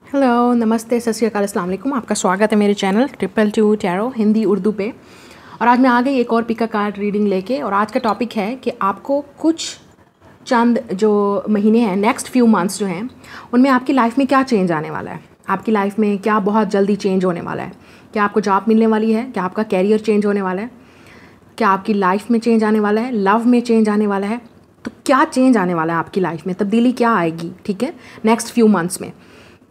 Hello, नमस्ते, सत श्री अकाल, अस्सलाम वालेकुम। आपका स्वागत है मेरे चैनल 222 टैरो हिंदी उर्दू पे। और आज मैं आ गई एक और पिका कार्ड रीडिंग लेके। और आज का टॉपिक है कि आपको कुछ चंद जो महीने हैं, नेक्स्ट फ्यू मंथ्स जो हैं, उनमें आपकी लाइफ में क्या चेंज आने वाला है। आपकी लाइफ में क्या बहुत जल्दी चेंज होने वाला है। क्या आपको जॉब मिलने वाली है, क्या आपका कैरियर चेंज होने वाला है, क्या आपकी लाइफ में चेंज आने वाला है, लव में चेंज आने वाला है। तो क्या चेंज आने वाला है आपकी लाइफ में, तब्दीली क्या आएगी, ठीक है, नेक्स्ट फ्यू मंथ्स में।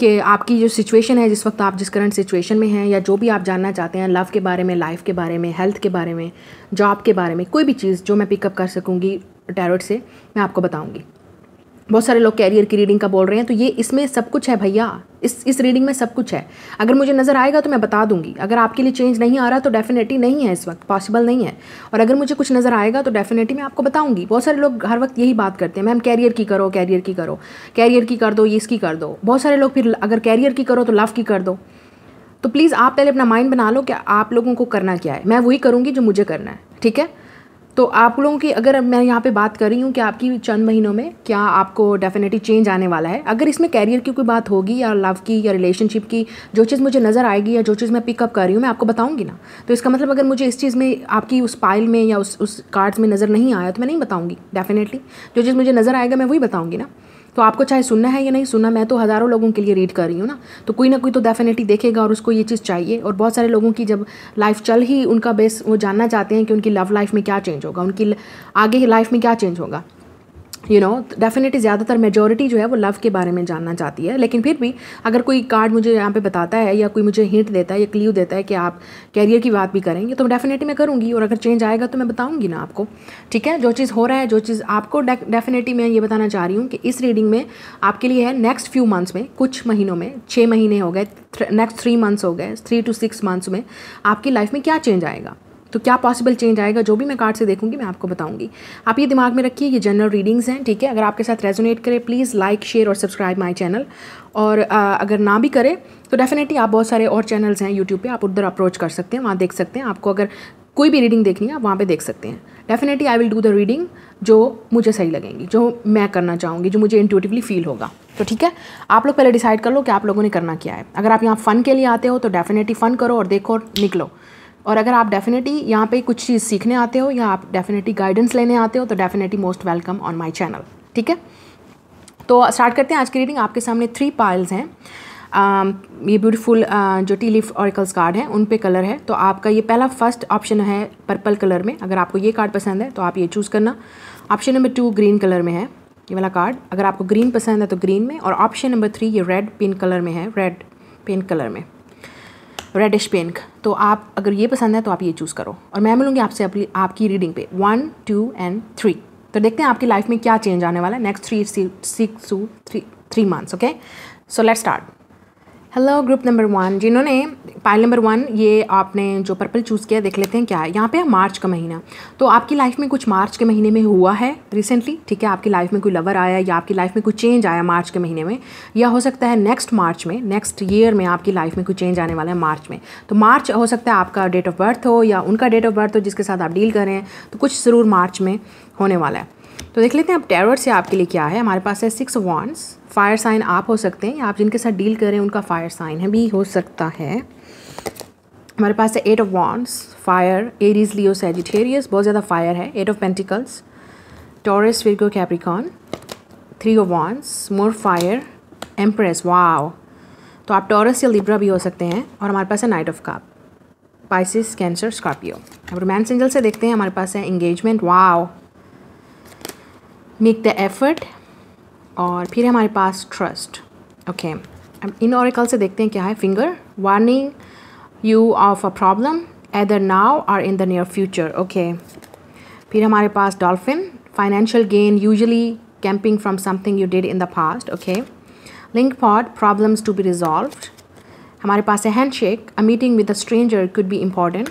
कि आपकी जो सिचुएशन है, जिस वक्त आप जिस करंट सिचुएशन में हैं, या जो भी आप जानना चाहते हैं लव के बारे में, लाइफ के बारे में, हेल्थ के बारे में, जॉब के बारे में, कोई भी चीज़ जो मैं पिकअप कर सकूँगी टैरोट से, मैं आपको बताऊँगी। बहुत सारे लोग कैरियर की रीडिंग का बोल रहे हैं, तो ये इसमें सब कुछ है भैया। इस रीडिंग में सब कुछ है। अगर मुझे नज़र आएगा तो मैं बता दूंगी। अगर आपके लिए चेंज नहीं आ रहा तो डेफिनेटली नहीं है, इस वक्त पॉसिबल नहीं है। और अगर मुझे कुछ नज़र आएगा तो डेफिनेटली मैं आपको बताऊंगी। बहुत सारे लोग हर वक्त यही बात करते हैं, मैम कैरियर की करो, कैरियर की करो, कैरियर की कर दो, ये इसकी कर दो। बहुत सारे लोग फिर अगर कैरियर की करो तो लव की कर दो। तो प्लीज़ आप पहले अपना माइंड बना लो कि आप लोगों को करना क्या है। मैं वही करूँगी जो मुझे करना है, ठीक है। तो आप लोगों की, अगर मैं यहाँ पे बात कर रही हूँ कि आपकी चंद महीनों में क्या आपको डेफिनेटली चेंज आने वाला है। अगर इसमें कैरियर की कोई बात होगी या लव की या रिलेशनशिप की, जो चीज़ मुझे नज़र आएगी या जो चीज़ मैं पिकअप कर रही हूँ, मैं आपको बताऊँगी ना। तो इसका मतलब अगर मुझे इस चीज़ में आपकी उस पाइल में या उस कार्ड्स में नज़र नहीं आया तो मैं नहीं बताऊँगी। डेफिनेटली जो चीज़ मुझे नज़र आएगा मैं वही बताऊँगी ना। तो आपको चाहे सुनना है या नहीं सुनना, मैं तो हज़ारों लोगों के लिए रीड कर रही हूँ ना। तो कोई ना कोई तो डेफिनेटली देखेगा और उसको ये चीज़ चाहिए। और बहुत सारे लोगों की जब लाइफ चल ही उनका बेस, वो जानना चाहते हैं कि उनकी लव लाइफ में क्या चेंज होगा, उनकी आगे की लाइफ में क्या चेंज होगा। डेफिनेटली ज़्यादातर मेजॉरिटी जो है वो लव के बारे में जानना चाहती है। लेकिन फिर भी अगर कोई कार्ड मुझे यहाँ पे बताता है या कोई मुझे हिंट देता है या क्ल्यू देता है कि आप कैरियर की बात भी करेंगे, तो डेफिनेटली मैं करूँगी। और अगर चेंज आएगा तो मैं बताऊँगी ना आपको, ठीक है। जो चीज़ हो रहा है, जो चीज़ आपको डेफिनेटली मैं ये बताना चाह रही हूँ कि इस रीडिंग में आपके लिए है नेक्स्ट फ्यू मंथ्स में, कुछ महीनों में, 6 महीने हो गए, नेक्स्ट 3 मंथ्स हो गए, 3 to 6 मंथ्स में आपकी लाइफ में क्या चेंज आएगा। तो क्या पॉसिबल चेंज आएगा, जो भी मैं कार्ड से देखूंगी मैं आपको बताऊंगी। आप ये दिमाग में रखिए, ये जनरल रीडिंग्स हैं, ठीक है। अगर आपके साथ रेजोनेट करे प्लीज़ लाइक, शेयर और सब्सक्राइब माय चैनल। और अगर ना भी करे तो डेफिनेटली आप, बहुत सारे और चैनल्स हैं यूट्यूब पे, आप उधर अप्रोच कर सकते हैं, वहाँ देख सकते हैं। आपको अगर कोई भी रीडिंग देखनी है आप वहाँ पे देख सकते हैं। Definitely I will do the reading जो मुझे सही लगेंगी, जो मैं करना चाहूँगी, जो मुझे इंट्यूटिवली फील होगा। तो ठीक है, आप लोग पहले डिसाइड कर लो कि आप लोगों ने करना क्या है। अगर आप यहाँ फ़न के लिए आते हो तो डेफिनेटली फ़न करो और देखो और निकलो। और अगर आप डेफिनेटली यहाँ पे कुछ चीज़ सीखने आते हो या आप डेफिनेटली गाइडेंस लेने आते हो तो definitely most welcome on my channel, ठीक है। तो स्टार्ट करते हैं आज की रीडिंग। आपके सामने 3 पाइल्स हैं। ये ब्यूटीफुल जो टी लीफ ऑरिकल्स कार्ड हैं उन पे कलर है। तो आपका ये पहला फर्स्ट ऑप्शन है पर्पल कलर में। अगर आपको ये कार्ड पसंद है तो आप ये चूज़ करना। ऑप्शन नंबर 2 ग्रीन कलर में है, ये वाला कार्ड। अगर आपको ग्रीन पसंद है तो ग्रीन में। और ऑप्शन नंबर 3 ये रेड पिंक कलर में है, रेड पिंक कलर में, रेडिश पिंक। तो आप अगर ये पसंद है तो आप ये चूज़ करो। और मैं मिलूँगी आपसे आपकी रीडिंग पे 1, 2 and 3। तो देखते हैं आपकी लाइफ में क्या चेंज आने वाला है next 3 months, okay. So let's start. Hello group number 1, जिन्होंने पाइल नंबर 1 ये आपने जो पर्पल चूज़ किया, देख लेते हैं क्या है। यहाँ पे है मार्च का महीना। तो आपकी लाइफ में कुछ मार्च के महीने में हुआ है रिसेंटली, ठीक है। आपकी लाइफ में कोई लवर आया या आपकी लाइफ में कोई चेंज आया मार्च के महीने में, या हो सकता है नेक्स्ट मार्च में, नेक्स्ट ईयर में आपकी लाइफ में कोई चेंज आने वाला है मार्च में। तो मार्च हो सकता है आपका डेट ऑफ बर्थ हो या उनका डेट ऑफ बर्थ हो जिसके साथ आप डील कर रहे हैं, तो कुछ ज़रूर मार्च में होने वाला है। तो देख लेते हैं अब टैरोट से आपके लिए क्या है। हमारे पास है 6 wands। फायर साइन आप हो सकते हैं या आप जिनके साथ डील कर रहे हैं उनका फायर साइन है भी हो सकता है। हमारे पास है 8 of wands, fire, Aries, Leo, Sagittarius, बहुत ज़्यादा फायर है। 8 of pentacles, taurus, Virgo, Capricorn. 3 of wands, more fire, empress, wow. तो आप टॉरस या लिब्रा भी हो सकते हैं। और हमारे पास है night of cup, Pisces, cancer, Scorpio. अब रोमांस एंजल से देखते हैं। हमारे पास है engagement, wow, make the effort. और फिर हमारे पास ट्रस्ट, ओके। अब इन ऑरिकल से देखते हैं क्या है। Finger, warning you of a problem either now और in the near future, okay. फिर हमारे पास dolphin, financial gain, usually camping from something you did in the past, okay. Link pot, problems to be resolved. हमारे पास है handshake, a meeting with a stranger could be important.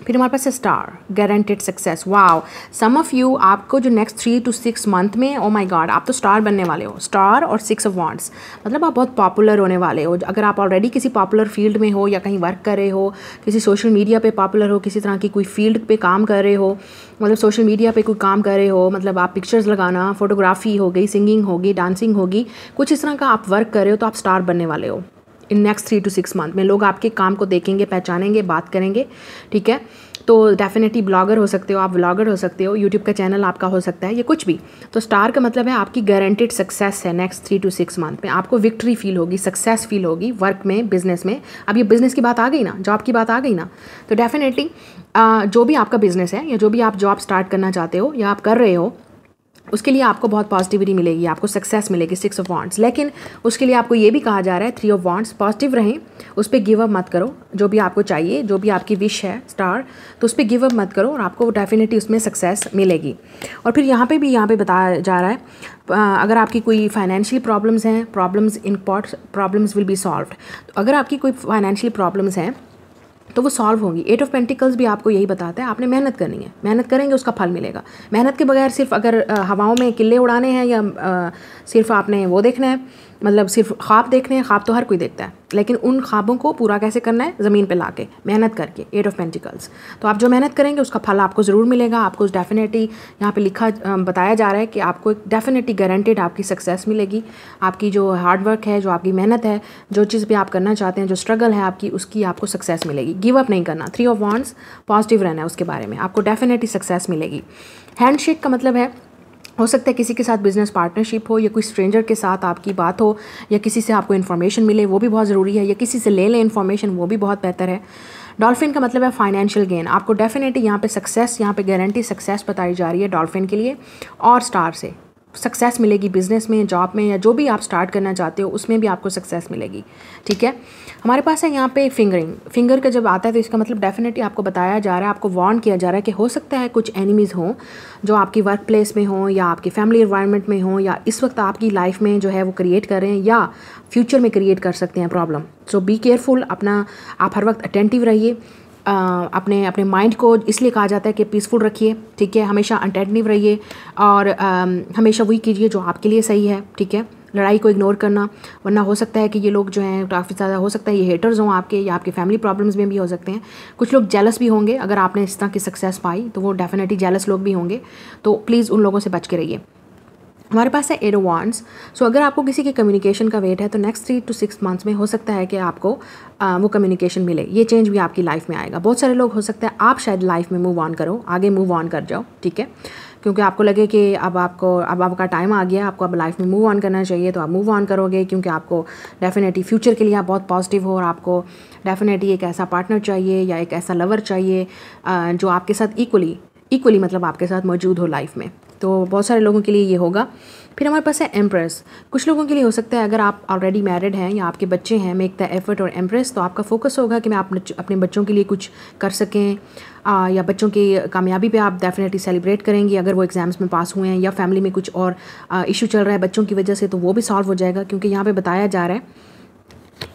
फिर हमारे पास है star, guaranteed success. Wow, some of you, आपको जो next 3 to 6 month में, ओ माय गॉड, आप तो स्टार बनने वाले हो। स्टार और 6 ऑफ वांड्स, मतलब आप बहुत पॉपुलर होने वाले हो। अगर आप ऑलरेडी किसी पॉपुलर फील्ड में हो या कहीं वर्क कर रहे हो, किसी सोशल मीडिया पे पॉपुलर हो, किसी तरह की कोई फील्ड पे काम कर रहे हो, मतलब सोशल मीडिया पे कोई काम कर रहे हो, मतलब आप पिक्चर्स लगाना, फोटोग्राफी हो गई, सिंगिंग होगी, डांसिंग होगी, कुछ इस तरह का आप वर्क कर रहे हो, तो आप स्टार बनने वाले हो इन नेक्स्ट 3 to 6 मंथ में। लोग आपके काम को देखेंगे, पहचानेंगे, बात करेंगे, ठीक है। तो डेफिनेटली ब्लॉगर हो सकते हो आप, व्लॉगर हो सकते हो, यूट्यूब का चैनल आपका हो सकता है, ये कुछ भी। तो स्टार का मतलब है आपकी गारंटेड सक्सेस है नेक्स्ट 3 to 6 मंथ में। आपको विक्ट्री फील होगी, सक्सेस फील होगी वर्क में, बिजनेस में। अब ये बिजनेस की बात आ गई ना, जॉब की बात आ गई ना, तो डेफिनेटली जो भी आपका बिजनेस है या जो भी आप जॉब स्टार्ट करना चाहते हो या आप कर रहे हो, उसके लिए आपको बहुत पॉजिटिविटी मिलेगी, आपको सक्सेस मिलेगी, 6 ऑफ वांड्स। लेकिन उसके लिए आपको ये भी कहा जा रहा है 3 ऑफ वांड्स, पॉजिटिव रहें, उस पर गिव अप मत करो। जो भी आपको चाहिए, जो भी आपकी विश है स्टार, तो उस पर गिव अप मत करो और आपको डेफिनेटली उसमें सक्सेस मिलेगी। और फिर यहाँ पे बताया जा रहा है अगर आपकी कोई फाइनेंशियल प्रॉब्लम्स हैं, प्रॉब्लम्स विल बी सॉल्व्ड। तो अगर आपकी कोई फाइनेंशियल प्रॉब्लम्स हैं तो वो सॉल्व होंगी। 8 ऑफ पेंटिकल्स भी आपको यही बताता है, आपने मेहनत करनी है, मेहनत करेंगे उसका फल मिलेगा। मेहनत के बगैर सिर्फ अगर हवाओं में किल्ले उड़ाने हैं या सिर्फ आपने वो देखना है, मतलब सिर्फ ख्वाब देखने हैं, ख्वाब तो हर कोई देखता है, लेकिन उन ख्वाबों को पूरा कैसे करना है, ज़मीन पे लाके मेहनत करके। 8 ऑफ पेंटिकल्स, तो आप जो मेहनत करेंगे उसका फल आपको ज़रूर मिलेगा। आपको डेफिनेटली यहाँ पे बताया जा रहा है कि आपको डेफिनेटली गारंटेड आपकी सक्सेस मिलेगी। आपकी जो हार्डवर्क है, जो आपकी मेहनत है, जो चीज़ भी आप करना चाहते हैं, जो स्ट्रगल है आपकी, उसकी आपको सक्सेस मिलेगी। गिव अप नहीं करना। 3 ऑफ वांड्स, पॉजिटिव रहना है उसके बारे में, आपको डेफिनेटली सक्सेस मिलेगी। हैंडशेक का मतलब है, हो सकता है किसी के साथ बिजनेस पार्टनरशिप हो, या कोई स्ट्रेंजर के साथ आपकी बात हो, या किसी से आपको इन्फॉर्मेशन मिले, वो भी बहुत ज़रूरी है, या किसी से ले लें इन्फॉर्मेशन, वो भी बहुत बेहतर है। डॉल्फिन का मतलब है फाइनेंशियल गेन। आपको डेफिनेटली यहाँ पे सक्सेस, यहाँ पे गारंटी सक्सेस बताई जा रही है डॉल्फिन के लिए। और स्टार से सक्सेस मिलेगी बिजनेस में, जॉब में, या जो भी आप स्टार्ट करना चाहते हो उसमें भी आपको सक्सेस मिलेगी, ठीक है। हमारे पास है यहाँ पे फिंगरिंग। फिंगर का जब आता है तो इसका मतलब डेफिनेटली आपको बताया जा रहा है, आपको वार्न किया जा रहा है कि हो सकता है कुछ एनिमीज़ हों जो आपकी वर्क प्लेस में हों, या आपकी फैमिली एनवायरनमेंट में हों, या इस वक्त आपकी लाइफ में जो है वो क्रिएट कर रहे हैं, या फ्यूचर में क्रिएट कर सकते हैं प्रॉब्लम। सो बी केयरफुल, अपना आप हर वक्त अटेंटिव रहिए। अपने माइंड को इसलिए कहा जाता है कि पीसफुल रखिए, ठीक है। हमेशा अटेंटिव रहिए और हमेशा वही कीजिए जो आपके लिए सही है, ठीक है। लड़ाई को इग्नोर करना, वरना हो सकता है कि ये लोग जो हैं काफ़ी ज़्यादा, हो सकता है ये हेटर्स हों आपके, या आपके फैमिली प्रॉब्लम्स में भी हो सकते हैं। कुछ लोग जेलस भी होंगे, अगर आपने इस तरह की सक्सेस पाई तो वो डेफिनेटली जेलस लोग भी होंगे, तो प्लीज़ उन लोगों से बच के रहिए। हमारे पास है 8 ऑफ वांड्स। सो अगर आपको किसी के कम्युनिकेशन का वेट है तो नेक्स्ट 3 to 6 मंथ्स में हो सकता है कि आपको वो कम्युनिकेशन मिले, ये चेंज भी आपकी लाइफ में आएगा। बहुत सारे लोग, हो सकता है आप शायद लाइफ में मूव ऑन करो, आगे मूव ऑन कर जाओ, ठीक है, क्योंकि आपको लगे कि अब आपका टाइम आ गया, आपको अब लाइफ में मूव ऑन करना चाहिए, तो आप मूव ऑन करोगे, क्योंकि आपको डेफिनेटली फ्यूचर के लिए आप बहुत पॉजिटिव हो, और आपको डेफिनेटली एक ऐसा पार्टनर चाहिए या एक ऐसा लवर चाहिए जो आपके साथ इक्वली मतलब आपके साथ मौजूद हो लाइफ में। तो बहुत सारे लोगों के लिए ये होगा। फिर हमारे पास है एम्प्रेस। कुछ लोगों के लिए हो सकता है अगर आप ऑलरेडी मैरिड हैं या आपके बच्चे हैं, मेक द एफर्ट और एम्प्रेस, तो आपका फोकस होगा कि मैं अपने बच्चों के लिए कुछ कर सकें, या बच्चों की कामयाबी पे आप डेफिनेटली सेलिब्रेट करेंगी अगर वो एग्ज़ाम्स में पास हुए हैं, या फैमिली में कुछ और इशू चल रहा है बच्चों की वजह से, तो वो भी सॉल्व हो जाएगा। क्योंकि यहाँ पे बताया जा रहा है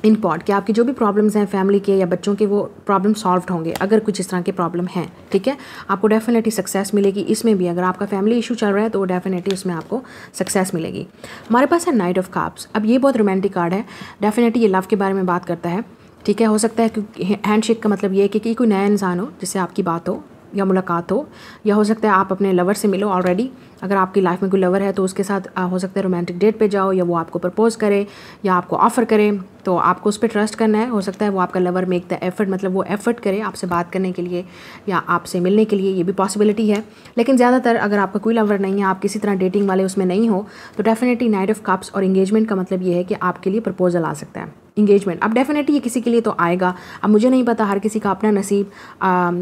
इन पॉड कि आपकी जो भी प्रॉब्लम्स हैं फैमिली के या बच्चों के, वो प्रॉब्लम सॉल्व होंगे अगर कुछ इस तरह के प्रॉब्लम हैं, ठीक है। आपको डेफिनेटली सक्सेस मिलेगी इसमें भी। अगर आपका फैमिली इशू चल रहा है तो डेफिनेटली उसमें आपको सक्सेस मिलेगी। हमारे पास है नाइट ऑफ कप्स। अब ये बहुत रोमांटिक कार्ड है, डेफिनेटली ये लव के बारे में बात करता है, ठीक है। हो सकता है कि हैंडशेक का मतलब ये है कि कोई नया इंसान हो जिससे आपकी बात हो या मुलाकात हो, या हो सकता है आप अपने लवर से मिलो ऑलरेडी। अगर आपकी लाइफ में कोई लवर है तो उसके साथ हो सकता है रोमांटिक डेट पे जाओ, या वो आपको प्रपोज करे या आपको ऑफ़र करे, तो आपको उस पर ट्रस्ट करना है। हो सकता है वो आपका लवर मेक द एफर्ट, मतलब वो एफर्ट करे आपसे बात करने के लिए या आपसे मिलने के लिए, ये भी पॉसिबिलिटी है। लेकिन ज़्यादातर अगर आपका कोई लवर नहीं है, आप किसी तरह डेटिंग वाले उसमें नहीं हो, तो डेफिनेटली नाइट ऑफ कप्स और इंगेजमेंट का मतलब ये है कि आपके लिए प्रपोजल आ सकता है, इंगेजमेंट। अब डेफिनेटली ये किसी के लिए तो आएगा, अब मुझे नहीं पता, हर किसी का अपना नसीब,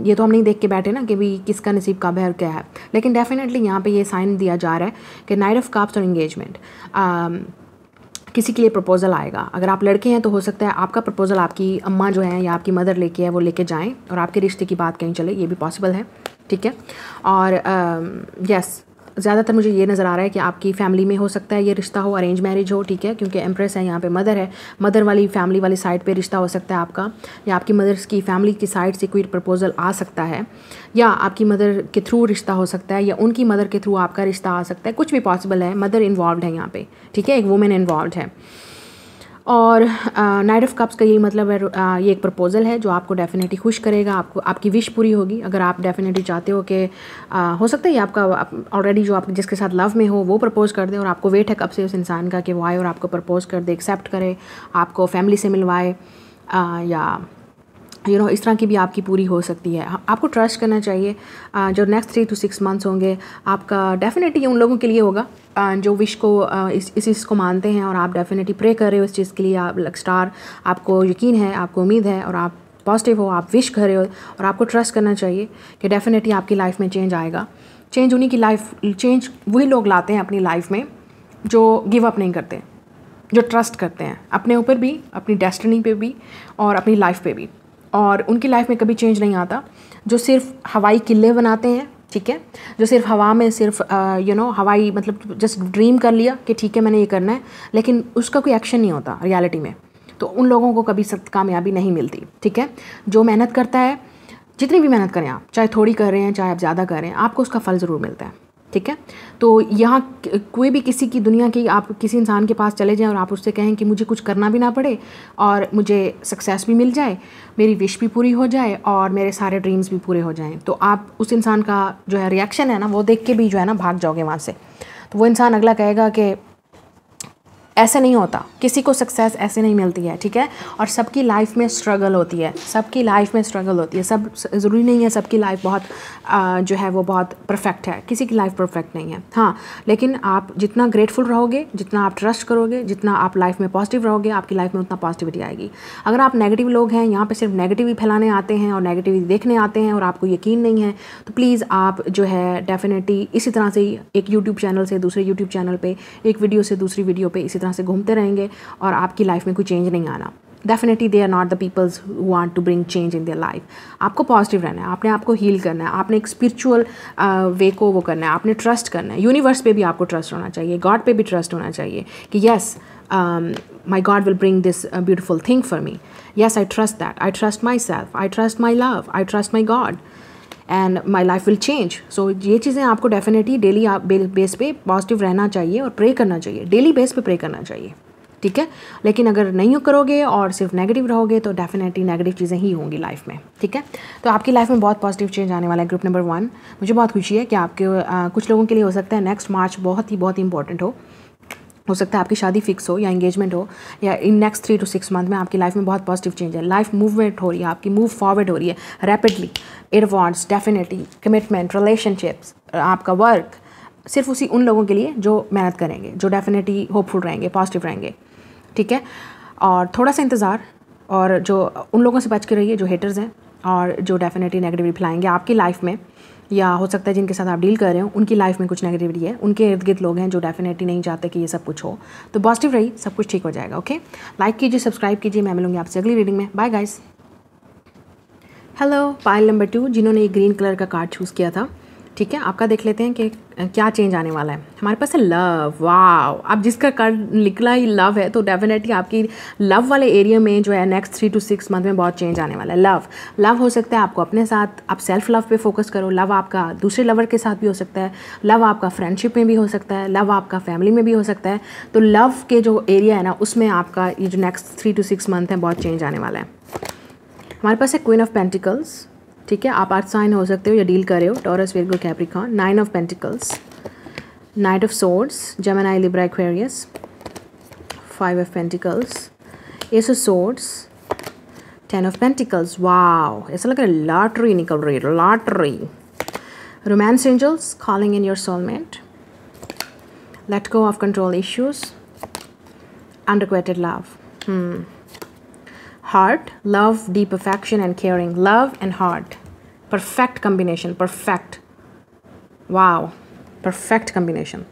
ये तो हम नहीं देख के बैठे ना कि भी किसका नसीब कब है और क्या है, लेकिन डेफिनेटली यहाँ पे ये साइन दिया जा रहा है कि नाइट ऑफ कप्स और इंगेजमेंट किसी के लिए प्रपोजल आएगा। अगर आप लड़के हैं तो हो सकता है आपका प्रपोजल आपकी अम्मा जो है या आपकी मदर लेके है वो लेके जाएं और आपके रिश्ते की बात कहीं चले, ये भी पॉसिबल है, ठीक है। और यस, ज़्यादातर मुझे ये नज़र आ रहा है कि आपकी फैमिली में हो सकता है ये रिश्ता हो, अरेंज मैरिज हो, ठीक है, क्योंकि एम्प्रेस है यहाँ पे, मदर है, मदर वाली फैमिली वाली साइड पे रिश्ता हो सकता है आपका, या आपकी मदर्स की फैमिली की साइड से कोई प्रपोजल आ सकता है, या आपकी मदर के थ्रू रिश्ता हो सकता है, या उनकी मदर के थ्रू आपका रिश्ता आ सकता है, कुछ भी पॉसिबल है। मदर इन्वॉल्व है यहाँ पे, ठीक है, एक वुमेन इन्वॉल्व है। और नाइट ऑफ कप्स का यही मतलब है, ये एक प्रपोज़ल है जो आपको डेफिनेटली खुश करेगा, आपको आपकी विश पूरी होगी। अगर आप डेफिनेटली चाहते हो कि हो सकता है ये आपका ऑलरेडी जो आप जिसके साथ लव में हो वो प्रपोज़ कर दे, और आपको वेट है कब से उस इंसान का कि वो आए और आपको प्रपोज़ कर दे, एक्सेप्ट करे, आपको फैमिली से मिलवाए, या इस तरह की भी आपकी पूरी हो सकती है। आपको ट्रस्ट करना चाहिए। जो नेक्स्ट 3 to 6 मंथ्स होंगे आपका डेफिनेटली उन लोगों के लिए होगा जो विश को इस चीज़ को मानते हैं, और आप डेफिनेटली प्रे कर रहे हो इस चीज़ के लिए, आप स्टार, आपको यकीन है, आपको उम्मीद है, और आप पॉजिटिव हो, आप विश कर रहे हो, और आपको ट्रस्ट करना चाहिए कि डेफिनेटली आपकी लाइफ में चेंज आएगा। चेंज उन्हीं की लाइफ, चेंज वही लोग लाते हैं अपनी लाइफ में जो गिव अप नहीं करते, जो ट्रस्ट करते हैं अपने ऊपर भी, अपनी डेस्टिनी पे भी, और अपनी लाइफ पे भी। और उनकी लाइफ में कभी चेंज नहीं आता जो सिर्फ हवाई किले बनाते हैं, ठीक है, जो सिर्फ हवा में सिर्फ हवाई मतलब जस्ट ड्रीम कर लिया कि ठीक है मैंने ये करना है, लेकिन उसका कोई एक्शन नहीं होता रियलिटी में, तो उन लोगों को कभी सख्त कामयाबी नहीं मिलती, ठीक है। जो मेहनत करता है, जितनी भी मेहनत करें आप, चाहे थोड़ी कर रहे हैं चाहे आप ज़्यादा कर रहे हैं, आपको उसका फल ज़रूर मिलता है, ठीक है। तो यहाँ कोई भी किसी की दुनिया की, आप किसी इंसान के पास चले जाएं और आप उससे कहें कि मुझे कुछ करना भी ना पड़े और मुझे सक्सेस भी मिल जाए, मेरी विश भी पूरी हो जाए और मेरे सारे ड्रीम्स भी पूरे हो जाएं, तो आप उस इंसान का जो है रिएक्शन है ना, वो देख के भी जो है ना भाग जाओगे वहाँ से। तो वो इंसान अगला कहेगा कि ऐसे नहीं होता, किसी को सक्सेस ऐसे नहीं मिलती है, ठीक है। और सबकी लाइफ में स्ट्रगल होती है, सबकी लाइफ में स्ट्रगल होती है, सब ज़रूरी नहीं है सबकी लाइफ बहुत जो है वो बहुत परफेक्ट है, किसी की लाइफ परफेक्ट नहीं है। हाँ, लेकिन आप जितना ग्रेटफुल रहोगे, जितना आप ट्रस्ट करोगे, जितना आप लाइफ में पॉजिटिव रहोगे, आपकी लाइफ में उतना पॉजिटिविटी आएगी। अगर आप नेगेटिव लोग हैं, यहाँ पर सिर्फ नेगेटिव फैलाने आते हैं और नेगेटिविटी देखने आते हैं और आपको यकीन नहीं है, तो प्लीज़ आप जो है डेफिनेटली इसी तरह से एक यूट्यूब चैनल से दूसरे यूट्यूब चैनल पर, एक वीडियो से दूसरी वीडियो पर इसी से घूमते रहेंगे और आपकी लाइफ में कोई चेंज नहीं आना। Definitely they are not the peoples who want to bring change in their life. आपको पॉजिटिव रहना है, आपने आपको हील करना है, आपने एक स्पिरिचुअल वे को वो करना है, आपने ट्रस्ट करना है। यूनिवर्स पे भी आपको ट्रस्ट होना चाहिए, गॉड पे भी ट्रस्ट होना चाहिए कि yes my God will bring this beautiful thing for me, yes I trust that, I trust myself, I trust my love, I trust my God and my life will change. So ये चीज़ें आपको definitely daily आप base पे positive रहना चाहिए और pray करना चाहिए, डेली बेस पे प्रे करना चाहिए, ठीक है। लेकिन अगर नहीं करोगे और सिर्फ नेगेटिव रहोगे तो डेफिनेटली नेगेटिव चीज़ें ही होंगी लाइफ में, ठीक है। तो आपकी लाइफ में बहुत पॉजिटिव चेंज आने वाला है। ग्रुप नंबर 1, मुझे बहुत खुशी है कि आपके कुछ लोगों के लिए हो सकता है नेक्स्ट मार्च बहुत ही इंपॉर्टेंट हो सकता है आपकी शादी फिक्स हो या एंगेजमेंट हो, या इन नेक्स्ट 3 to 6 मंथ में आपकी लाइफ में बहुत पॉजिटिव चेंज है, लाइफ मूवमेंट हो रही है, आपकी मूव फॉरवर्ड हो रही है rapidly. Advance definitely commitment, relationships, आपका वर्क, सिर्फ उसी उन लोगों के लिए जो मेहनत करेंगे, जो डेफिनेटली होपफुल रहेंगे, पॉजिटिव रहेंगे, ठीक है। और थोड़ा सा इंतज़ार, और जो उन लोगों से बच के रहिए जो हेटर्स हैं और जो डेफिनेटली नेगेटिविटी फैलाएंगे आपकी लाइफ में, या हो सकता है जिनके साथ आप डील कर रहे हो उनकी लाइफ में कुछ नेगेटिविटी है, उनके इर्द गिर्द लोग हैं जो डेफिनेटली नहीं चाहते कि ये सब कुछ हो। तो पॉजिटिव रहिए, सब कुछ ठीक हो जाएगा, ओके। लाइक कीजिए, सब्सक्राइब कीजिए, मैं मिलूंगी आपसे अगली रीडिंग में। Bye guys. Hello, pile number 2 जिन्होंने ये ग्रीन कलर का कार्ड चूज़ किया था, ठीक है, आपका देख लेते हैं कि क्या चेंज आने वाला है। हमारे पास है लव। वाओ, अब जिसका कार्ड निकला ही लव है तो डेफिनेटली आपकी लव वाले एरिया में जो है नेक्स्ट 3 to 6 मंथ में बहुत चेंज आने वाला है। लव हो सकता है आपको अपने साथ, आप सेल्फ लव पे फोकस करो, लव आपका दूसरे लवर के साथ भी हो सकता है, लव आपका फ्रेंडशिप में भी हो सकता है, लव आपका फैमिली में भी हो सकता है। तो लव के जो एरिया है ना उसमें आपका ये जो नेक्स्ट 3 to 6 मंथ है बहुत चेंज आने वाला है। हमारे पास है क्वीन ऑफ पेंटिकल्स, ठीक है, आप अर्थ साइन हो सकते हो या डील कर रहे हो, Taurus, Virgo, Capricorn. 9 of pentacles, knight of swords, Gemini, Libra, Aquarius. 5 of pentacles, ace of swords, 10 of pentacles. Wow, ऐसा लग रहा है लॉटरी निकल रही है, lottery. Romance angels calling in your soulmate, let go of control issues, unrequited love. Heart, love, deep affection and caring. Love and heart. Perfect combination. Perfect. Wow. Perfect combination.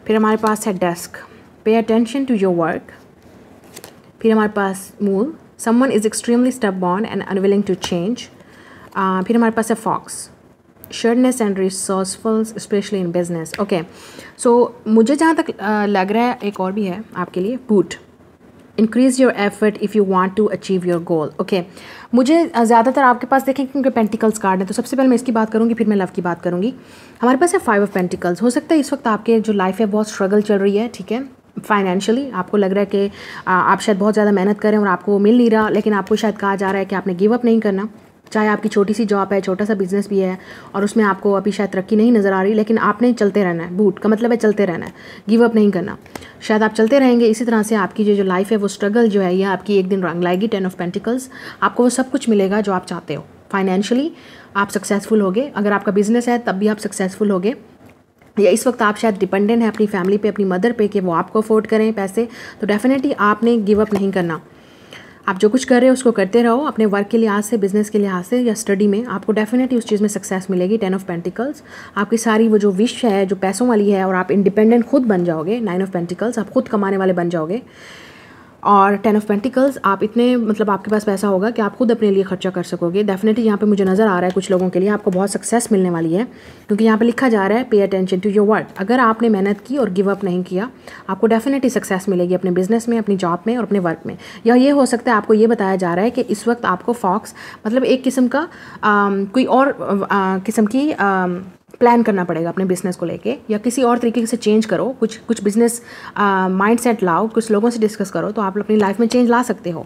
फिर हमारे पास है desk. Pay attention to your work. फिर हमारे पास Mool. Someone is extremely stubborn and unwilling to change. फिर हमारे पास है Fox. shrewdness and resourceful especially in business. Okay, so मुझे जहाँ तक लग रहा है एक और भी है आपके लिए, put increase your effort if you want to achieve your goal. Okay, मुझे ज़्यादातर आपके पास देखें क्योंकि पेंटिकल्स कार्ड है, तो सबसे पहले मैं इसकी बात करूँगी, फिर मैं लव की बात करूँगी. हमारे पास है 5 ऑफ पेंटिकल्स. हो सकता है इस वक्त आपके जो लाइफ है बहुत स्ट्रगल चल रही है, ठीक है, फाइनेंशियली आपको लग रहा है कि आप शायद बहुत ज़्यादा मेहनत करें और आपको वो मिल नहीं रहा, लेकिन आपको शायद कहा जा रहा है कि आपने गिव अप नहीं करना. चाहे आपकी छोटी सी जॉब है, छोटा सा बिजनेस भी है और उसमें आपको अभी शायद तरक्की नहीं नज़र आ रही, लेकिन आपने चलते रहना है. बूट का मतलब है चलते रहना है, गिव अप नहीं करना. शायद आप चलते रहेंगे, इसी तरह से आपकी जो लाइफ है वो स्ट्रगल जो है ये आपकी एक दिन रंग लाएगी. 10 ऑफ पेंटिकल्स, आपको वो सब कुछ मिलेगा जो आप चाहते हो. फाइनेंशियली आप सक्सेसफुल होगे, अगर आपका बिजनेस है तब भी आप सक्सेसफुल होगे. या इस वक्त आप शायद डिपेंडेंट हैं अपनी फैमिली पे, अपनी मदर पे, कि वो आपको अफोर्ड करें पैसे, तो डेफिनेटली आपने गिव अप नहीं करना. आप जो कुछ कर रहे हो उसको करते रहो, अपने वर्क के लिहाज से, बिजनेस के लिहाज से या स्टडी में, आपको डेफिनेटली उस चीज़ में सक्सेस मिलेगी. 10 ऑफ पेंटिकल्स, आपकी सारी वो जो विश है जो पैसों वाली है, और आप इंडिपेंडेंट खुद बन जाओगे. 9 ऑफ पेंटिकल्स, आप खुद कमाने वाले बन जाओगे. और 10 ऑफ पेंटिकल्स, आप इतने मतलब आपके पास पैसा होगा कि आप खुद अपने लिए खर्चा कर सकोगे. डेफिनेटली यहाँ पे मुझे नज़र आ रहा है कुछ लोगों के लिए आपको बहुत सक्सेस मिलने वाली है, क्योंकि यहाँ पे लिखा जा रहा है pay attention to your work. अगर आपने मेहनत की और गिव अप नहीं किया, आपको डेफिनेटली सक्सेस मिलेगी अपने बिजनेस में, अपनी जॉब में और अपने वर्क में. या ये हो सकता है आपको ये बताया जा रहा है कि इस वक्त आपको फॉक्स मतलब एक किस्म का कोई और किस्म की प्लान करना पड़ेगा अपने बिजनेस को लेके, या किसी और तरीके से चेंज करो, कुछ बिजनेस माइंडसेट लाओ, कुछ लोगों से डिस्कस करो, तो आप अपनी लाइफ में चेंज ला सकते हो.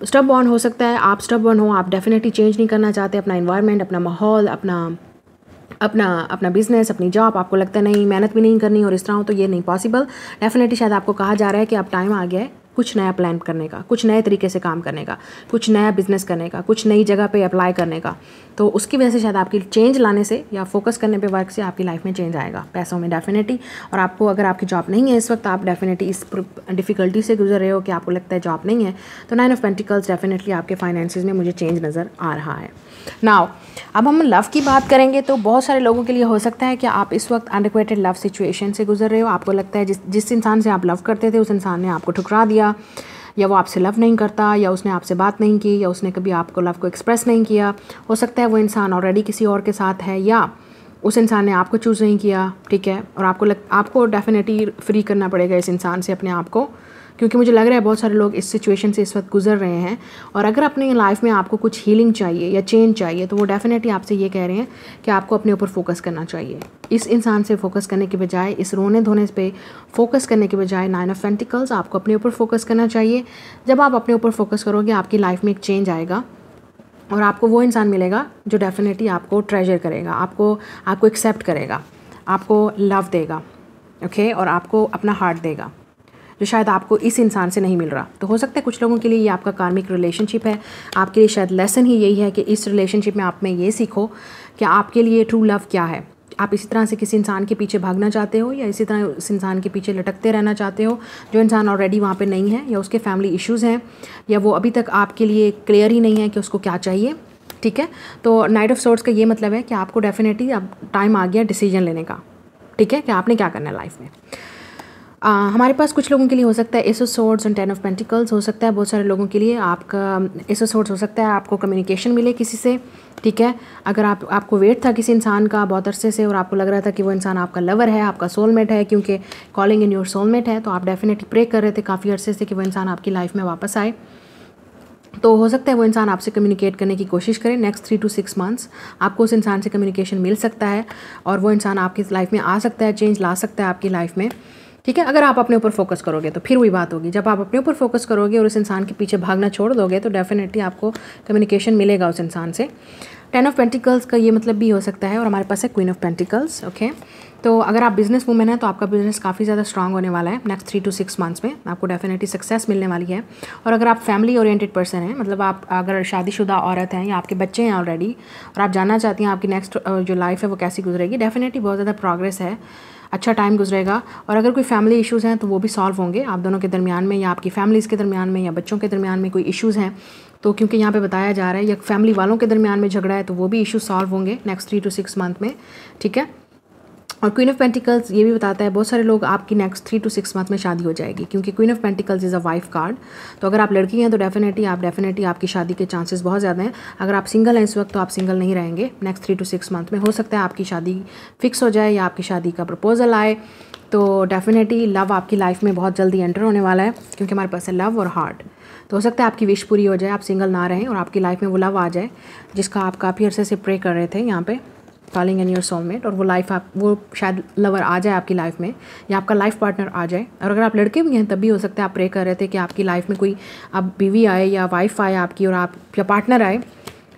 स्टब बॉर्न हो सकता है, आप स्टब बॉर्न हो, आप डेफिनेटली चेंज नहीं करना चाहते अपना इन्वायरमेंट, अपना माहौल, अपना बिजनेस, अपनी जॉब. आपको लगता है नहीं मेहनत भी नहीं करनी और इस तरह हो, तो ये नहीं पॉसिबल. डेफिनेटली शायद आपको कहा जा रहा है कि अब टाइम आ गया है कुछ नया प्लान करने का, कुछ नए तरीके से काम करने का, कुछ नया बिजनेस करने का, कुछ नई जगह पे अप्लाई करने का. तो उसकी वजह से शायद आपकी चेंज लाने से या फोकस करने पे वर्क से आपकी लाइफ में चेंज आएगा, पैसों में डेफिनेटली. और आपको अगर आपकी जॉब नहीं है इस वक्त, आप डेफिनेटली इस डिफ़िकल्टी से गुजर रहे हो कि आपको लगता है जॉब नहीं है, तो 9 ऑफ पेंटिकल्स डेफिनेटली आपके फाइनेंसिस में मुझे चेंज नज़र आ रहा है. नाउ अब हम लव की बात करेंगे, तो बहुत सारे लोगों के लिए हो सकता है कि आप इस वक्त अनरिक्वेटेड लव सिचुएशन से गुजर रहे हो. आपको लगता है जिस इंसान से आप लव करते थे उस इंसान ने आपको ठुकरा दिया, या वो आपसे लव नहीं करता, या उसने आपसे बात नहीं की, या उसने कभी आपको लव को एक्सप्रेस नहीं किया. हो सकता है वो इंसान ऑलरेडी किसी और के साथ है, या उस इंसान ने आपको चूज़ नहीं किया, ठीक है. और आपको डेफिनेटली फ्री करना पड़ेगा इस इंसान से अपने आप को, क्योंकि मुझे लग रहा है बहुत सारे लोग इस सिचुएशन से इस वक्त गुजर रहे हैं. और अगर अपनी लाइफ में आपको कुछ हीलिंग चाहिए या चेंज चाहिए, तो वो डेफिनेटली आपसे ये कह रहे हैं कि आपको अपने ऊपर फोकस करना चाहिए. इस इंसान से फोकस करने के बजाय, इस रोने धोने पे फोकस करने के बजाय 9 ऑफ पेंटिकल्स, आपको अपने ऊपर फोकस करना चाहिए. जब आप अपने ऊपर फोकस करोगे, आपकी लाइफ में एक चेंज आएगा और आपको वो इंसान मिलेगा जो डेफिनेटली आपको ट्रेजर करेगा, आपको एक्सेप्ट करेगा, आपको लव देगा, ओके, और आपको अपना हार्ट देगा, जो शायद आपको इस इंसान से नहीं मिल रहा. तो हो सकता है कुछ लोगों के लिए ये आपका कार्मिक रिलेशनशिप है. आपके लिए शायद लेसन ही यही है कि इस रिलेशनशिप में आप में ये सीखो कि आपके लिए ट्रू लव क्या है. आप इसी तरह से किसी इंसान के पीछे भागना चाहते हो, या इसी तरह उस इंसान के पीछे लटकते रहना चाहते हो जो इंसान ऑलरेडी वहाँ पे नहीं है, या उसके फैमिली इश्यूज़ हैं, या वो अभी तक आपके लिए क्लियर ही नहीं है कि उसको क्या चाहिए, ठीक है. तो नाइट ऑफ सोर्ड्स का ये मतलब है कि आपको डेफिनेटली अब टाइम आ गया डिसीजन लेने का, ठीक है, कि आपने क्या करना है लाइफ में. हमारे पास कुछ लोगों के लिए हो सकता है एस ऑफ सोर्ड्स और 10 ऑफ पेंटिकल्स. हो सकता है बहुत सारे लोगों के लिए आपका एस ऑफ सोर्ड्स हो सकता है आपको कम्युनिकेशन मिले किसी से, ठीक है. अगर आपको वेट था किसी इंसान का बहुत अरसे से और आपको लग रहा था कि वो इंसान आपका लवर है, आपका सोलमेट है, क्योंकि कॉलिंग इन योर सोलमेट है, तो आप डेफिनेटली प्रे कर रहे थे काफ़ी अरसे से कि वो इंसान आपकी लाइफ में वापस आए. तो हो सकता है वो इंसान आपसे कम्युनिकेट करने की कोशिश करे. नेक्स्ट 3 to 6 months आपको उस इंसान से कम्युनिकेशन मिल सकता है और वो इंसान आपकी लाइफ में आ सकता है, चेंज ला सकता है आपकी लाइफ में, ठीक है. अगर आप अपने ऊपर फोकस करोगे तो फिर वही बात होगी. जब आप अपने ऊपर फोकस करोगे और उस इंसान के पीछे भागना छोड़ दोगे, तो डेफिनेटली आपको कम्युनिकेशन मिलेगा उस इंसान से. 10 ऑफ पेंटिकल्स का ये मतलब भी हो सकता है. और हमारे पास है क्वीन ऑफ पेंटिकल्स, ओके. तो अगर आप बिजनेस वूमेन हैं तो आपका बिजनेस काफ़ी ज़्यादा स्ट्रांग होने वाला है. नेक्स्ट 3 to 6 months में आपको डेफिनेटली सक्सेस मिलने वाली है. और अगर आप फैमिली ओरिएंटेड पर्सन हैं, मतलब आप अगर शादीशुदा औरत हैं या आपके बच्चे हैं ऑलरेडी, और आप जानना चाहती हैं आपकी नेक्स्ट जो लाइफ है वो कैसी गुजरेगी, डेफिनेटली बहुत ज़्यादा प्रोग्रेस है, अच्छा टाइम गुजरेगा. और अगर कोई फैमिली इश्यूज़ हैं तो वो भी सॉल्व होंगे आप दोनों के दरमियान में, या आपकी फैमिलीज़ के दरमियान में, या बच्चों के दरमियान में कोई इश्यूज़ हैं, तो क्योंकि यहाँ पे बताया जा रहा है या फैमिली वालों के दरमियान में झगड़ा है, तो वो भी इशू सॉल्व होंगे नेक्स्ट 3 to 6 month में, ठीक है. और क्वीन ऑफ पेंटिकल्स ये भी बताता है बहुत सारे लोग आपकी नेक्स्ट 3 to 6 मंथ में शादी हो जाएगी, क्योंकि queen of pentacles is a wife card. तो अगर आप लड़की हैं तो डेफिनेटली आपकी शादी के चांसेस बहुत ज़्यादा हैं। अगर आप सिंगल हैं इस वक्त तो आप सिंगल नहीं रहेंगे नेक्स्ट 3 to 6 मंथ में। हो सकता है आपकी शादी फिक्स हो जाए या आपकी शादी का प्रपोजल आए। तो डेफिनेटली लव आपकी लाइफ में बहुत जल्दी एंटर होने वाला है, क्योंकि हमारे पास है लव और हार्ट। तो हो सकता है आपकी विश पूरी हो जाए, आप सिंगल ना रहें और आपकी लाइफ में वो लव आ जाए जिसका आप काफ़ी अरसे से प्रे कर रहे थे यहाँ पे, कॉलिंग इन योर सोलमेट, और वो शायद लवर आ जाए आपकी लाइफ में या आपका लाइफ पार्टनर आ जाए। और अगर आप लड़के भी हैं तब भी हो सकता है आप प्रे कर रहे थे कि आपकी लाइफ में कोई अब बीवी आए या वाइफ आए आपकी और आप या पार्टनर आए।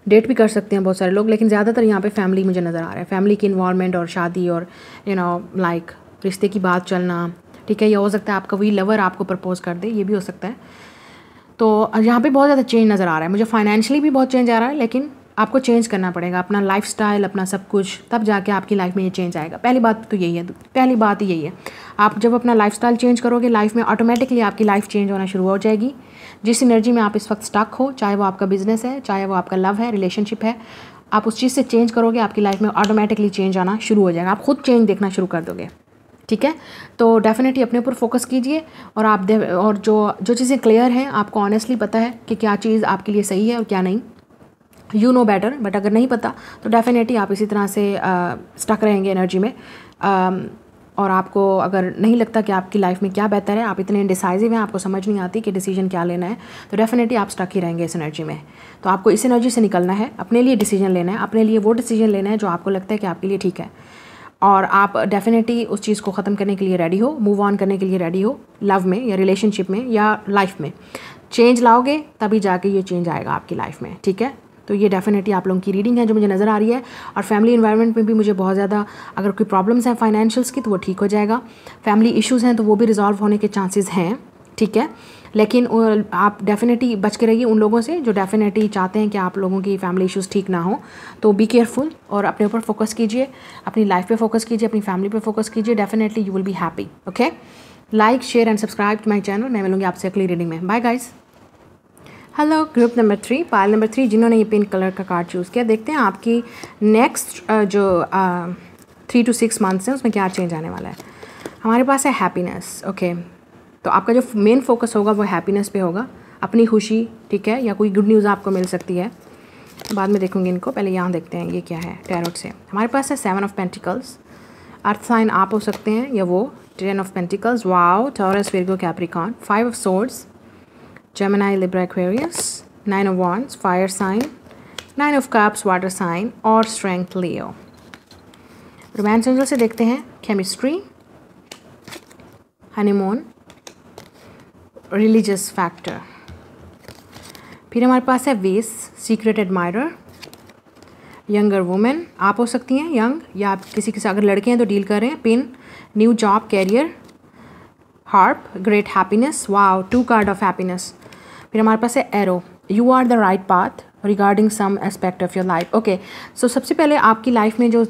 डेट भी कर सकते हैं बहुत सारे लोग, लेकिन ज़्यादातर यहाँ पे फैमिली मुझे नज़र आ रहा है, फैमिली की इन्वॉल्वमेंट और शादी और लाइक रिश्ते की बात चलना, ठीक है। या हो सकता है आपका वही लवर आपको प्रपोज कर दे, ये भी हो सकता है। तो यहाँ पे बहुत ज़्यादा चेंज नज़र आ रहा है मुझे, फाइनेंशियली भी बहुत चेंज आ रहा है, लेकिन आपको चेंज करना पड़ेगा अपना लाइफस्टाइल, अपना सब कुछ, तब जाके आपकी लाइफ में ये चेंज आएगा। पहली बात ही यही है। आप जब अपना लाइफस्टाइल चेंज करोगे लाइफ में ऑटोमेटिकली आपकी लाइफ चेंज होना शुरू हो जाएगी। जिस एनर्जी में आप इस वक्त स्टक हो, चाहे वो आपका बिजनेस है, चाहे वो आपका लव है, रिलेशनशिप है, आप उस चीज़ से चेंज करोगे, आपकी लाइफ में ऑटोमेटिकली चेंज आना शुरू हो जाएगा। आप खुद चेंज देखना शुरू कर दोगे, ठीक है। तो डेफिनेटली अपने ऊपर फोकस कीजिए और और जो चीज़ें क्लियर हैं, आपको ऑनेस्टली पता है कि क्या चीज़ आपके लिए सही है और क्या नहीं, यू नो बेटर। बट अगर नहीं पता तो डेफिनेटली आप इसी तरह से स्टक रहेंगे एनर्जी में। और आपको अगर नहीं लगता कि आपकी लाइफ में क्या बेहतर है, आप इतने इंडिसाइसिव हैं, आपको समझ नहीं आती कि डिसीजन क्या लेना है, तो डेफिनेटली आप स्टक ही रहेंगे इस एनर्जी में। तो आपको इस एनर्जी से निकलना है, अपने लिए डिसीजन लेना है, अपने लिए वो डिसीजन लेना है जो आपको लगता है कि आपके लिए ठीक है। और आप डेफिनेटली उस चीज़ को ख़त्म करने के लिए रेडी हो, मूव ऑन करने के लिए रेडी हो, लव में या रिलेशनशिप में या लाइफ में। चेंज लाओगे तभी जाके ये चेंज आएगा आपकी लाइफ में, ठीक है। तो ये डेफिनेटली आप लोगों की रीडिंग है जो मुझे नज़र आ रही है। और फैमिली एनवायरनमेंट में भी मुझे बहुत ज़्यादा, अगर कोई प्रॉब्लम्स हैं फाइनेंशियल्स की तो वो ठीक हो जाएगा, फैमिली इश्यूज़ हैं तो वो भी रिजॉल्व होने के चांसेस हैं, ठीक है। लेकिन आप डेफिनेटली बच के रहिए उन लोगों से जो डेफिनेटली चाहते हैं कि आप लोगों की फैमिली इश्यूज़ ठीक ना हो। तो बी केयरफुल और अपने ऊपर फोकस कीजिए, अपनी लाइफ पे फोकस कीजिए, अपनी फैमिली पे फोकस कीजिए। Definitely you will be happy. Okay, like share and subscribe to my channel. मैं मिलूंगी आपसे अगली रीडिंग में। Bye guys. Hello group number 3, pile number 3 जिन्होंने ये पिंक कलर का कार्ड चूज़ किया, देखते हैं आपकी नेक्स्ट जो 3 to 6 मंथ्स हैं उसमें क्या चेंज आने वाला है। हमारे पास है हैप्पीनेस। ओके, तो आपका जो मेन फोकस होगा वो हैप्पीनेस पे होगा, अपनी खुशी, ठीक है, या कोई गुड न्यूज़ आपको मिल सकती है। बाद में देखूंगी इनको, पहले यहाँ देखते हैं ये क्या है टैरोट से। हमारे पास है 7 ऑफ पेंटिकल्स, अर्थ साइन आप हो सकते हैं या वो 10 of pentacles, wow, Taurus, Virgo, Capricorn, 5 of swords, Gemini, Libra, Aquarius, 9 of wands, fire sign, 9 of cups, water sign, और स्ट्रेंथ, लियो। रोमांस एंजल से देखते हैं केमिस्ट्री, हनीमून, रिलीजियस फैक्टर। फिर हमारे पास है वेस, सीक्रेट एडमायरर, यंगर वुमेन आप हो सकती हैं यंग, या आप किसी के साथ अगर लड़के हैं तो डील कर रहे हैं, pin, new job, career, harp, great happiness, wow, 2 card of happiness. फिर हमारे पास है arrow, you are the right path regarding some aspect of your life. Okay, so सबसे पहले आपकी लाइफ में जो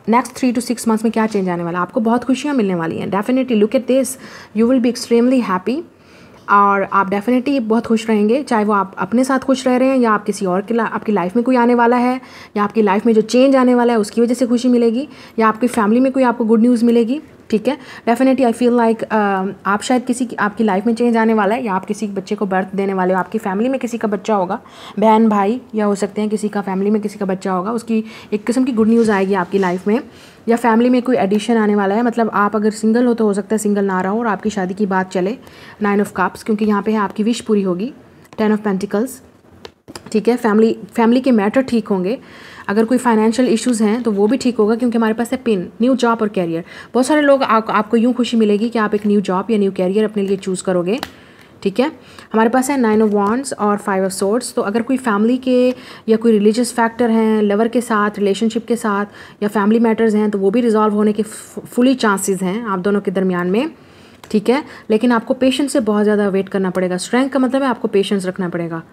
नेक्स्ट 3 to 6 मंथ्स में क्या चेंज आने वाला है, आपको बहुत खुशियाँ मिलने वाली हैं। Definitely look at this, you will be extremely happy, और आप डेफिनेटली बहुत खुश रहेंगे, चाहे वो आप अपने साथ खुश रह रहे हैं या आप किसी और के आपकी लाइफ में कोई आने वाला है, या आपकी लाइफ में जो चेंज आने वाला है उसकी वजह से खुशी मिलेगी, या आपकी फैमिली में कोई आपको गुड न्यूज़ मिलेगी, ठीक है। डेफिनेटली आई फील लाइक आप शायद आपकी लाइफ में चेंज आने वाला है, या आप किसी बच्चे को बर्थ देने वाले हो, आपकी फैमिली में किसी का बच्चा होगा, बहन भाई, या हो सकते हैं किसी का फैमिली में किसी का बच्चा होगा, उसकी एक किस्म की गुड न्यूज़ आएगी आपकी लाइफ में, या फैमिली में कोई एडिशन आने वाला है। मतलब आप अगर सिंगल हो तो हो सकता है सिंगल ना रहो और आपकी शादी की बात चले। 9 ऑफ कप्स, क्योंकि यहाँ पे है आपकी विश पूरी होगी। 10 ऑफ पेंटिकल्स, ठीक है, फैमिली के मैटर ठीक होंगे। अगर कोई फाइनेंशियल इश्यूज़ हैं तो वो भी ठीक होगा, क्योंकि हमारे पास है पिन, न्यू जॉब और कैरियर। बहुत सारे लोग आपको यूँ खुशी मिलेगी कि आप एक न्यू जॉब या न्यू कैरियर अपने लिए चूज़ करोगे, ठीक है। हमारे पास है 9 ऑफ वॉन्ड्स और 5 ऑफ सोर्ड्स। तो अगर कोई फैमिली के या कोई रिलीजियस फैक्टर हैं, लवर के साथ, रिलेशनशिप के साथ, या फैमिली मैटर्स हैं, तो वो भी रिजॉल्व होने के फुली चांसेस हैं आप दोनों के दरमियान में, ठीक है। लेकिन आपको पेशेंस से बहुत ज़्यादा वेट करना पड़ेगा। स्ट्रेंथ का मतलब है आपको पेशेंस रखना पड़ेगा,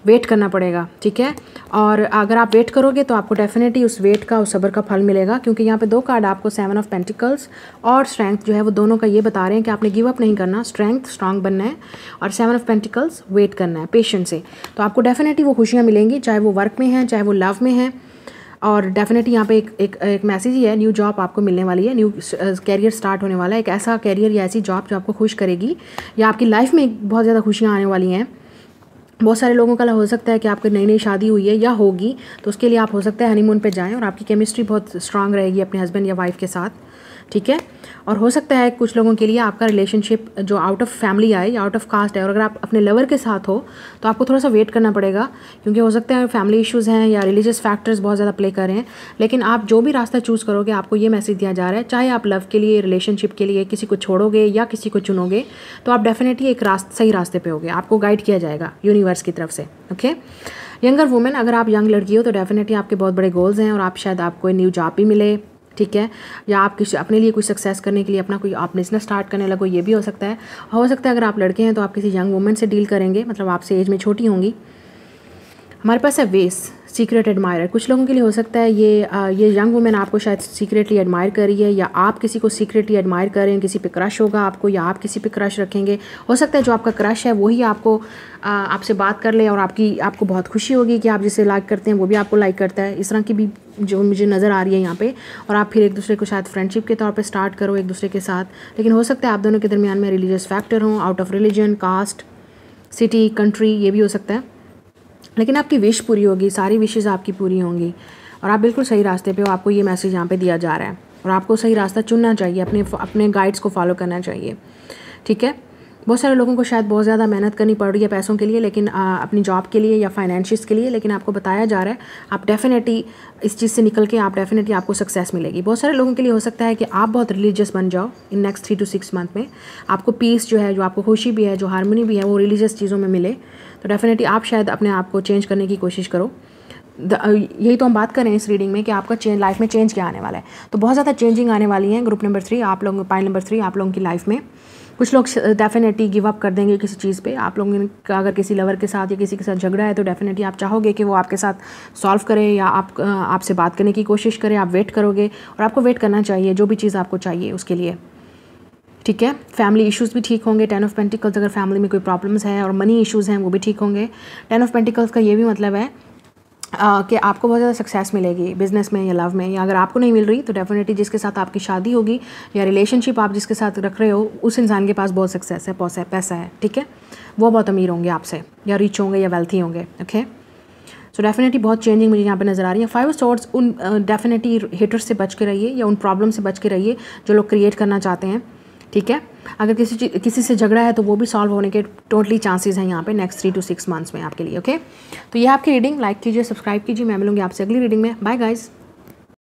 वेट करना पड़ेगा, ठीक है। और अगर आप वेट करोगे तो आपको डेफिनेटली उस वेट का, उस सब्र का फल मिलेगा, क्योंकि यहाँ पे 2 कार्ड आपको 7 ऑफ पेंटिकल्स और स्ट्रेंथ जो है वो दोनों का ये बता रहे हैं कि आपने गिव अप नहीं करना, स्ट्रांग बनना है, और 7 ऑफ पेंटिकल्स वेट करना है पेशेंस से। तो आपको डेफिनेटली वो खुशियाँ मिलेंगी, चाहे वो वर्क में हैं, चाहे वो लव में हैं, और डेफिनेटली यहाँ पे एक मैसेज ही है, न्यू जॉब आपको मिलने वाली है, न्यू कैरियर स्टार्ट होने वाला है, एक ऐसा कैरियर या ऐसी जॉब जो आपको खुश करेगी या आपकी लाइफ में बहुत ज़्यादा खुशियाँ आने वाली हैं। बहुत सारे लोगों का हो सकता है कि आपकी नई नई शादी हुई है या होगी, तो उसके लिए आप हो सकता है हनीमून पे जाएं और आपकी केमिस्ट्री बहुत स्ट्रांग रहेगी अपने हस्बैंड या वाइफ के साथ, ठीक है। और हो सकता है कुछ लोगों के लिए आपका रिलेशनशिप जो आउट ऑफ फैमिली आए या आउट ऑफ कास्ट है, और अगर आप अपने लवर के साथ हो तो आपको थोड़ा सा वेट करना पड़ेगा, क्योंकि हो सकता है फैमिली इश्यूज़ हैं या रिलीजियस फैक्टर्स बहुत ज़्यादा प्ले कर रहे हैं। लेकिन आप जो भी रास्ता चूज़ करोगे, आपको ये मैसेज दिया जा रहा है, चाहे आप लव के लिए, रिलेशनशिप के लिए किसी को छोड़ोगे या किसी को चुनोगे, तो आप डेफिनेटली एक सही रास्ते पे होगे, आपको गाइड किया जाएगा यूनिवर्स की तरफ से, ओके। यंगर वुमेन, अगर आप यंग लड़की हो तो डेफिनेटली आपके बहुत बड़े गोल्स हैं और आप शायद आपको न्यू जॉब भी मिले, ठीक है, या आप किसी अपने लिए कुछ सक्सेस करने के लिए अपना कोई आप बिजनेस स्टार्ट करने लगो, ये भी हो सकता है। अगर आप लड़के हैं तो आप किसी यंग वुमेन से डील करेंगे, मतलब आपसे एज में छोटी होंगी। हमारे पास है वेस, सीक्रेट एडमायर। कुछ लोगों के लिए हो सकता है ये यंग वुमेन आपको शायद सीक्रेटली एडमायर कर रही है, या आप किसी को सीक्रेटली एडमायर कर रहे हैं, किसी पे क्रश होगा आपको, या आप किसी पे क्रश रखेंगे। हो सकता है जो आपका क्रश है वही आपको आपसे बात कर ले और आपको बहुत खुशी होगी कि आप जिसे लाइक करते हैं वो भी आपको लाइक करता है। इस तरह की भी जो मुझे नज़र आ रही है यहाँ पे, और आप फिर एक दूसरे को शायद फ्रेंडशिप के तौर पे स्टार्ट करो एक दूसरे के साथ। लेकिन हो सकता है आप दोनों के दरमियान में रिलीजियस फैक्टर हों, out of religion, caste, city, country, ये भी हो सकता है। लेकिन आपकी विश पूरी होगी, सारी विशेज़ आपकी पूरी होंगी और आप बिल्कुल सही रास्ते पे हो। आपको ये मैसेज यहाँ पे दिया जा रहा है और आपको सही रास्ता चुनना चाहिए, अपने गाइड्स को फॉलो करना चाहिए, ठीक है। बहुत सारे लोगों को शायद बहुत ज़्यादा मेहनत करनी पड़ रही है पैसों के लिए, लेकिन अपनी जॉब के लिए या फाइनेंशियल्स के लिए, लेकिन आपको बताया जा रहा है आप डेफिनेटली इस चीज़ से निकल के आप डेफिनेटली आपको सक्सेस मिलेगी। बहुत सारे लोगों के लिए हो सकता है कि आप बहुत रिलीजियस बन जाओ इन नेक्स्ट 3 to 6 मंथ में। आपको पीस जो है, जो आपको खुशी भी है, जो हारमोनी भी है, वो रिलीजियस चीज़ों में मिले, तो डेफिनेटली आप शायद अपने आप को चेंज करने की कोशिश करो। यही तो हम बात कर रहे हैं इस रीडिंग में कि आपका लाइफ में चेंज क्या आने वाला है। तो बहुत ज़्यादा चेंजिंग आने वाली है। ग्रुप नंबर 3 आप लोग, पाइल नंबर 3 आप लोगों की लाइफ में। कुछ लोग डेफिनेटली गिव अप कर देंगे किसी चीज़ पे। आप लोगों का अगर किसी लवर के साथ या किसी के साथ झगड़ा है तो डेफिनेटली आप चाहोगे कि वो आपके साथ सॉल्व करे या आपसे बात करने की कोशिश करे। आप वेट करोगे और आपको वेट करना चाहिए जो भी चीज़ आपको चाहिए उसके लिए, ठीक है। फैमिली इश्यूज़ भी ठीक होंगे। 10 ऑफ पेंटिकल्स, अगर फैमिली में कोई प्रॉब्लम्स है और मनी इश्यूज़ हैं वो भी ठीक होंगे। 10 ऑफ पेंटिकल्स का ये भी मतलब है कि आपको बहुत ज़्यादा सक्सेस मिलेगी बिजनेस में या लव में। या अगर आपको नहीं मिल रही तो डेफिनेटली जिसके साथ आपकी शादी होगी या रिलेशनशिप आप जिसके साथ रख रहे हो उस इंसान के पास बहुत सक्सेस है, पैसा है, ठीक है। वो बहुत अमीर होंगे आपसे, या रिच होंगे या वेल्थी होंगे, ओके। सो डेफिनेटली बहुत चेंजिंग मुझे यहाँ पे नज़र आ रही है। 5 ऑफ सॉर्ड्स, उन डेफिनेटली हेटर्स से बच के रहिए या उन प्रॉब्लम से बच के रहिए जो लोग क्रिएट करना चाहते हैं, ठीक है। अगर किसी से झगड़ा है तो वो भी सॉल्व होने के टोटली चांसेस हैं यहाँ पे नेक्स्ट 3 to 6 मंथ्स में आपके लिए, ओके। तो ये आपकी रीडिंग, लाइक कीजिए, सब्सक्राइब कीजिए। मैं मिलूंगी आपसे अगली रीडिंग में। Bye guys.